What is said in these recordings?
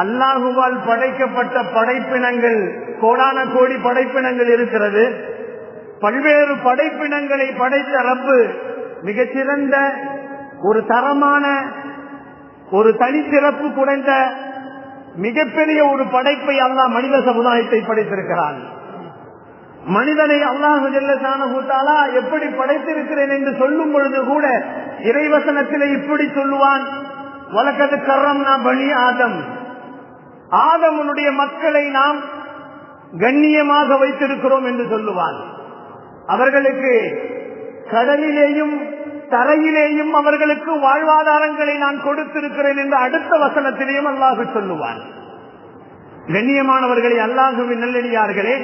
அல்லாஹுவால் படைக்கப்பட்ட படைப்பினங்கள் கோடான கோடி படைப்பினங்கள் இருக்கிறது. பல்வேறு படைப்பினங்களை படைத்த ரப்பு மிகச்சிறந்த ஒரு தரமான ஒரு தனிச்சிறப்பு குறைந்த மிகப்பெரிய ஒரு படைப்பை அல்லாஹ் மனித சமுதாயத்தை படைத்திருக்கிறான். மனிதனை அல்லாஹு ஜல்லஷானஹு தஆலா எப்படி படைத்திருக்கிறேன் என்று சொல்லும் பொழுது கூட இறைவசனத்திலே இப்படி சொல்லுவான், வலக்கத் கர்ரம்னா பனி ஆதம், ஆதமுடைய மக்களை நாம் கண்ணியமாக வைத்திருக்கிறோம் என்று சொல்லுவான். அவர்களுக்கு கடலிலேயும் தரையிலேயும் அவர்களுக்கு வாழ்வாதாரங்களை நான் கொடுத்திருக்கிறேன் என்று அடுத்த வசனத்திலேயும் அல்லாஹ் சொல்லுவான். கண்ணியமானவர்களே, அல்லாஹுவின் நல்லடியார்களே,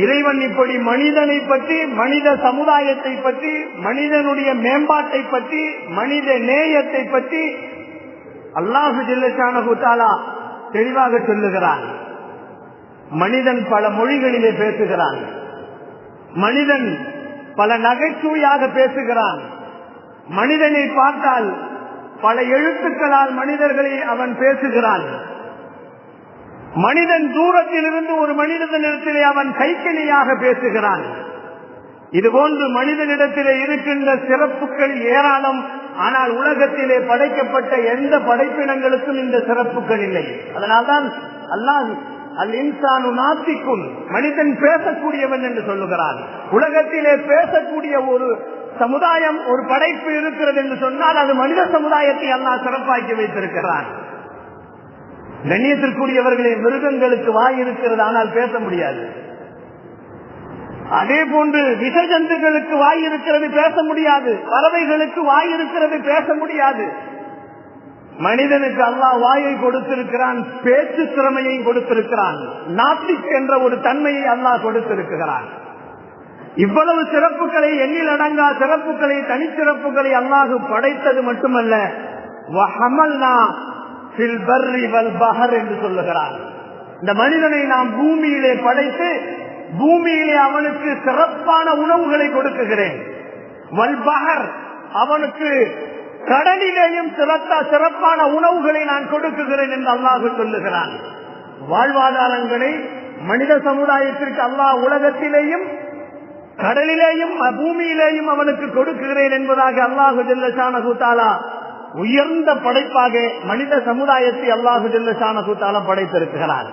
இறைவன் இப்படி மனிதனை பற்றி, மனித சமுதாயத்தை பற்றி, மனிதனுடைய மேம்பாட்டை பற்றி, மனித நேயத்தை பற்றி அல்லாஹு ஜல்லஷானஹு தஆலா தெளிவாக சொல்லுகிறான். மனிதன் பல மொழிகளிலே பேசுகிறான். மனிதன் பல நகைச்சுவையாக பேசுகிறான். மனிதனை பார்த்தால் பல எழுத்துக்களால் மனிதர்களை அவன் பேசுகிறான். மனிதன் தூரத்தில் இருந்து ஒரு மனிதனிடத்திலே அவன் கைக்கிளியாக பேசுகிறான். இதுபோன்று மனிதனிடத்திலே இருக்கின்ற சிறப்புகள் ஏராளம். ஆனால் உலகத்திலே படைக்கப்பட்ட எந்த படைப்பினங்களுக்கும் இந்த சிறப்புகள் இல்லை. அதனால்தான் அல்லாஹ் அல் இன்சானு நாத்திக்குன், மனிதன் பேசக்கூடியவன் என்று சொல்லுகிறான். உலகத்திலே பேசக்கூடிய ஒரு சமுதாயம், ஒரு படைப்பு இருக்கிறது என்று சொன்னால் அது மனித சமுதாயத்தை அல்லாஹ் சிறப்பாக்கி வைத்திருக்கிறான். கண்ணியத்திற்குரியவர்களே, மிருகங்களுக்கு வாய் இருக்கிறது, ஆனால் பேச முடியாது. அதே போன்று விஷ ஜந்துகளுக்கு வாய் இருக்கிறது, பேச முடியாது. பறவைகளுக்கு வாய் இருக்கிறது, பேச முடியாது. மனிதனுக்கு அல்லாஹ் வாயை கொடுத்திருக்கிறான், பேச்சு திறமையை கொடுத்திருக்கிறான், நாத்திக் என்ற ஒரு தன்மையை அல்லாஹ் கொடுத்திருக்கிறான். இவ்வளவு சிறப்புகளை, எண்ணில் அடங்கா சிறப்புகளை, தனிச்சிறப்புகளை அல்லாஹ் படைத்தது மட்டுமல்ல, வஹமல்னா ஃபில் பர்ரி வல் பஹர் என்று சொல்லுகிறான். இந்த மனிதனை நாம் பூமியிலே படைத்து பூமியிலே அவனுக்கு சிறப்பான உணவுகளை கொடுக்குகிறேன். வல் பஹர், அவனுக்கு கடலிலேயும் சிறப்பான உணவுகளை நான் கொடுக்குகிறேன் என்று அல்லாஹ் சொல்லுகிறான். வாழ்வாதாரங்களை மனித சமுதாயத்திற்கு அல்லாஹ் உலகத்திலேயும் கடலிலேயும் பூமியிலேயும் அவனுக்கு கொடுக்குகிறேன் என்பதாக அல்லாஹு ஜல்லஷானஹு தஆலா உயர்ந்த படைப்பாக மனித சமுதாயத்தை அல்லாஹு ஜல்லஷானஹு தஆலா படைத்திருக்கிறார்.